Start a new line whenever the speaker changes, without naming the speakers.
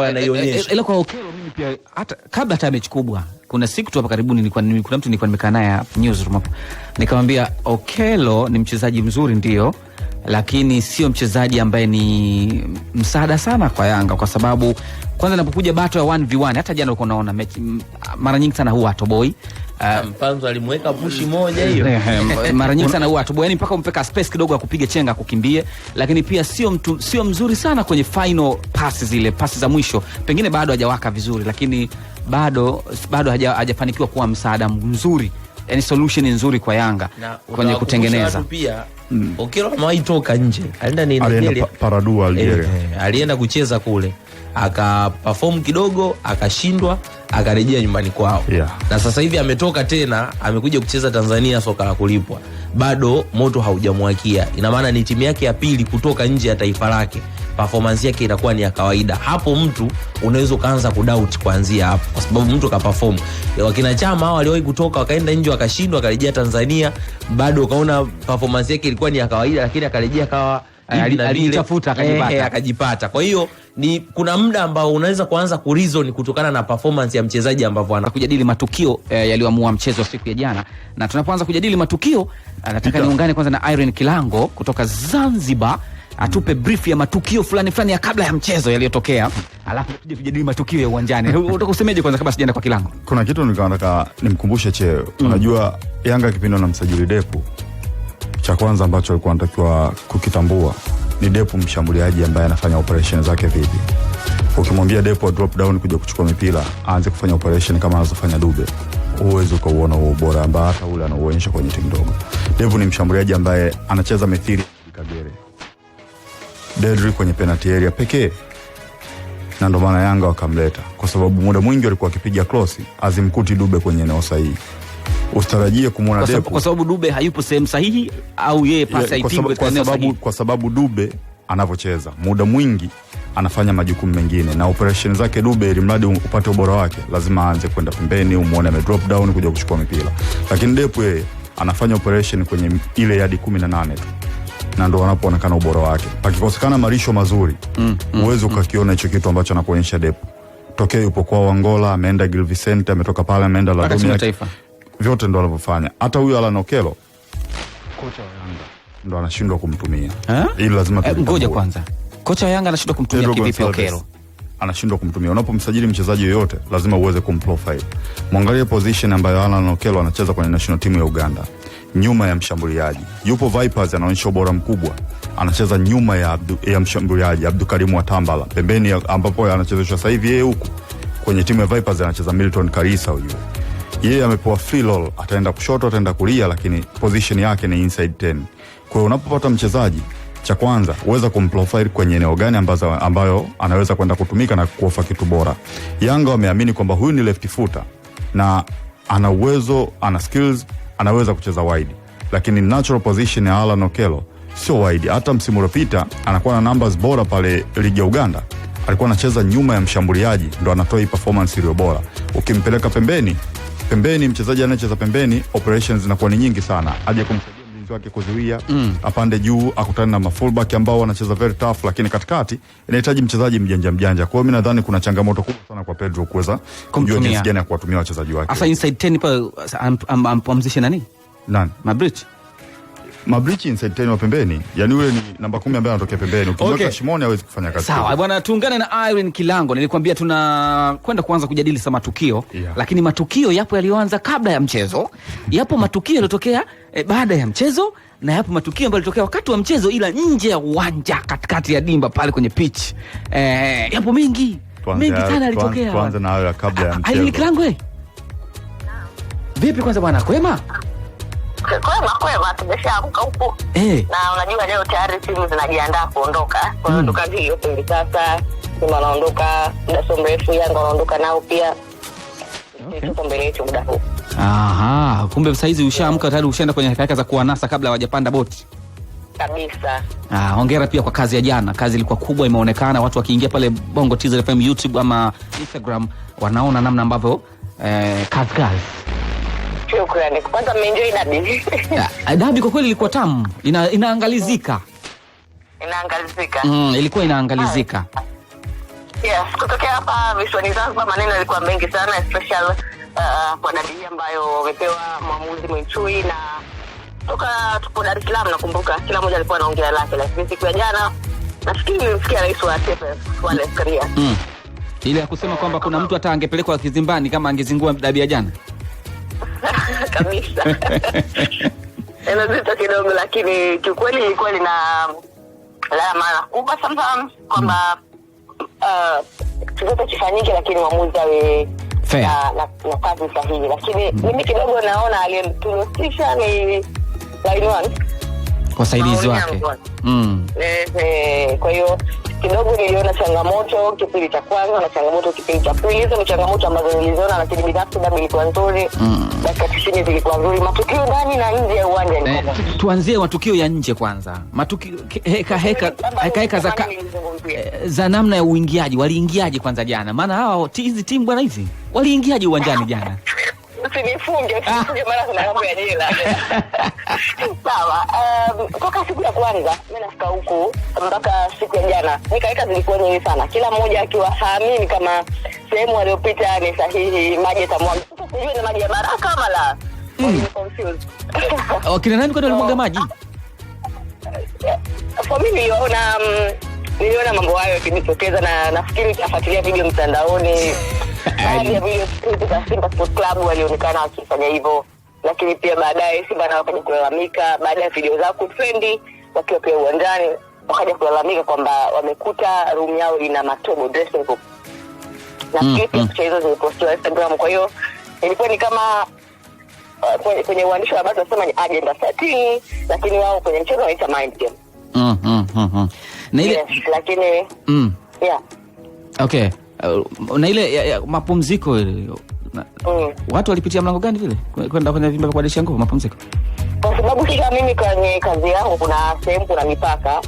ambayo anaionyesha.
Ila kwa Okello mimi pia hata kabla hata mechi kubwa, kuna siku tu hapa karibuni kuna mtu nilikuwa nimekaa naye newsroom hapo, nikamwambia Okello ni mchezaji mzuri ndio, lakini sio mchezaji ambaye ni msaada sana kwa Yanga, kwa sababu kwanza inapokuja bato ya 1v1, hata jana ulikuwa unaona mechi mara nyingi sana huwa atoboi.
Mpanzo alimweka pushi moja hiyo.
Mara nyingi sana huwa atoboi, yani mpaka umpeka space kidogo ya kupiga chenga kukimbie, lakini pia sio mzuri sana kwenye final passes, zile passes za mwisho. Pengine bado hajawaka vizuri, lakini bado hajafanikiwa kuwa msaada mzuri. Yani solution nzuri kwa Yanga kwenye kutengeneza.
Pia Okello amewahi toka nje. Alienda
Paradua Algeria.
Alienda kucheza kule. Akaperform kidogo, akashindwa, akarejea nyumbani kwao. Na sasa hivi ametoka tena, amekuja kucheza Tanzania soka la kulipwa. Bado moto haujamwakia. Ina maana ni timu yake ya pili kutoka nje ya taifa lake. Performance yake inakuwa ni ya kawaida. Hapo mtu unaweza kaanza kudoubt kuanzia hapo, kwa sababu mtu kaperform. Wakina Chama hao waliwahi kutoka wakaenda nje wakashindwa, akarejea Tanzania, bado ukaona performance yake ilikuwa ni ya kawaida, lakini akarejea kawa
alitafuta
akajipata. Kwa hiyo ni kuna muda ambao unaweza kuanza kureason kutokana na performance ya mchezaji ambavyo
kujadili matukio yaliyoamua mchezo siku ya jana. Na tunapoanza kujadili matukio, nataka niungane kwanza na Irene Kilango kutoka Zanzibar, atupe brief ya matukio fulani ya kabla ya mchezo yaliyotokea, alafu tuje tujadili matukio ya uwanjani. Utakusemeje kwanza kabla sijaenda kwa Kilango?
Kuna kitu nataka nimkumbushe Cheo. Unajua Yanga kipindi na msajili Depu, cha kwanza ambacho alikuwa anatakiwa kukitambua ni Depu mshambuliaji ambaye anafanya operation zake vipi. Ukimwambia Depu drop down kuja kuchukua mipira, aanze kufanya operation kama anazofanya Dube, uwezo kuona huo ubora ambao hata ule anaoonyesha kwenye timu ndogo. Depu ni mshambuliaji ambaye anacheza mithili Kagere, Dedri kwenye penalty area pekee. Na ndio maana Yanga wakamleta, kwa sababu muda mwingi walikuwa wakipiga cross azimkuti Dube kwenye eneo sahihi. Usitarajie kumuona Depu
kwa sababu Dube hayupo sehemu sahihi, au yeye pasi haipigwe kwa eneo sahihi.
Kwa sababu Dube anavyocheza muda mwingi anafanya majukumu mengine, na operation zake Dube, ili mradi upate ubora wake lazima aanze kwenda pembeni, umuone ame drop down kuja kuchukua mipira. Lakini Depu yeye anafanya operation kwenye ile yadi 18 tu, na ndo wanapoonekana ubora wake. Pakikosekana marisho mazuri, uwezo ukakiona hicho kitu ambacho anakuonyesha Depu. Tokea yupo kwa Angola, ameenda Gil Vicente, ametoka pale ameenda La Dunia. Vyote ndo wanavyofanya. Hata huyu Alan Okello, kocha wa Yanga, ndo anashindwa kumtumia. Ili lazima
ngoja kwanza. Kocha wa Yanga anashindwa kumtumia kivipi Okello?
Anashindwa kumtumia. Unapomsajili mchezaji yoyote lazima uweze kumprofile. Muangalie position ambayo Alan Okello anacheza kwenye national team ya Uganda. Nyuma ya mshambuliaji. Yupo Vipers, anaonyesha ubora mkubwa. Anacheza nyuma ya mshambuliaji Abdulkarim Watambala. Pembeni ambapo anachezeshwa sasa hivi yeye huko kwenye timu ya Vipers anacheza Milton Karisa huyo. Yeye amepewa free roll, ataenda kushoto, ataenda kulia, lakini position yake ni inside 10. Kwa hiyo unapopata mchezaji, cha kwanza uweza kumprofile kwenye eneo gani ambayo anaweza kwenda kutumika na kuofa kitu bora. Yanga wameamini kwamba huyu ni left footer na ana uwezo, ana skills, anaweza kucheza wide. Lakini natural position ya Alan Okello sio wide. Hata msimu uliopita anakuwa na numbers bora pale ligi ya Uganda. Alikuwa anacheza nyuma ya mshambuliaji, ndo anatoa hii performance iliyo bora. Ukimpeleka pembeni mchezaji anayecheza pembeni, operations zinakuwa ni nyingi sana. Aje kumsaidia mlinzi wake kuzuia, apande juu, akutane na mafullback ambao wanacheza very tough, lakini katikati inahitaji mchezaji mjanja. Kwa hiyo mimi nadhani kuna changamoto kubwa sana kwa Pedro kuweza kujua jinsi gani ya kuwatumia wachezaji wake.
Asa inside 10 pa ampumzishe nani?
Mabrich inside 10 wa pembeni. Yaani yule ni namba 10 ambaye anatokea pembeni. Ukimweka Shimoni hawezi kufanya kazi.
Sawa bwana, tuungane na Irene Kilango. Nilikwambia tuna kwenda kuanza kujadili sama matukio, lakini matukio yapo yaliyoanza kabla ya mchezo, yapo matukio yaliyotokea baada ya mchezo, na yapo matukio ambayo yalitokea wakati wa mchezo ila nje ya uwanja, katikati ya dimba pale kwenye pitch. Yapo mengi sana yalitokea.
Tuanze na hayo kabla ya mchezo.
Irene Kilango, vipi kwanza bwana, kwema?
Kwema, tumeshaamka huko. Na unajua leo tayari timu zinajiandaa kuondoka. Kuondoka hiyo pili sasa. Simba wanaondoka, muda so mrefu Yanga wanaondoka nao pia. Tuko mbele yetu muda huu.
Aha, kumbe sasa hizi ushaamka tayari, ushaenda kwenye haraka za kuwanasa kabla hawajapanda boti.
Kabisa.
Hongera pia kwa kazi ya jana. Kazi ilikuwa kubwa, imeonekana watu wakiingia pale Bongo Teaser FM YouTube ama Instagram wanaona namna ambavyo kazi.
Shukrani. Kwanza mmeenjoy dabi.
Dabi kwa kweli ilikuwa tamu. Inaangalizika.
Inaangalizika.
Ilikuwa inaangalizika.
Yes, kutokea hapa visiwani Zanzibar maneno yalikuwa mengi sana, especially kwa dadi ambayo wamepewa mwamuzi Mwinchui, na toka tupo Dar es Salaam nakumbuka kila mmoja alikuwa anaongea lake, lakini siku ya jana nafikiri nilimsikia rais wa TFF Wallace Karia
ile ya kusema kwamba kuna mtu hata angepelekwa kizimbani kama angezingua dabi ya jana
kabisa. Inazito kidogo, lakini kiukweli ilikuwa lina maana kubwa sometimes kwamba chochote kifanyike, lakini mwamuzi awe na kazi sahihi. Lakini mimi kidogo naona aliyemtunisisha ni line one,
wasaidizi wake.
Kwa hiyo kidogo niliona changamoto kipindi cha kwanza na changamoto kipindi cha pili. Hizo ni changamoto ambazo niliziona, lakini binafsi dabi ilikuwa nzuri. Dakika 90 zilikuwa nzuri, matukio ndani na nje ya uwanja ilikuwa.
Tuanzie matukio ya nje kwanza. Matukio heka za namna ya uingiaji. Waliingiaje kwanza jana? Maana hao hizi timu bwana hizi waliingiaje uwanjani jana?
Usinifunge maana kuna mambo ya jela. Sawa. Toka siku ya kwanza mimi nafika huku mpaka siku ya jana, nikaweka zilikuwa nyingi sana, kila mmoja akiwa haamini kama sehemu aliyopita ni sahihi, maji yatamwaga. Sijui ni maji ya baraka ama la. Confused.
Kina nani kwani walimwaga maji?
For me niliona mambo hayo yakijitokeza, na nafikiri utafuatilia video mtandaoni. Baadhi ya video za Simba Sports Club walionekana wakifanya hivyo, lakini pia baadaye Simba nao wakaja kulalamika baada ya video zao kutrendi, wakiwa pia uwanjani wakaja kulalamika kwamba wamekuta room yao ina matobo, dressing room. Na pia picha hizo zilipostiwa Instagram. Kwa hiyo ilikuwa ni kama kwenye uandishi wa habari tunasema ni agenda setting, lakini wao kwenye mchezo wanaita mind game.
Na ile
yes, lakini yeah.
Okay. Na ile mapumziko ile watu walipitia mlango gani vile kwenda kwenye vyumba vya kuadisha nguo mapumziko?
Kwa sababu kila mimi kwenye kazi yangu kuna sehemu kuna mipaka.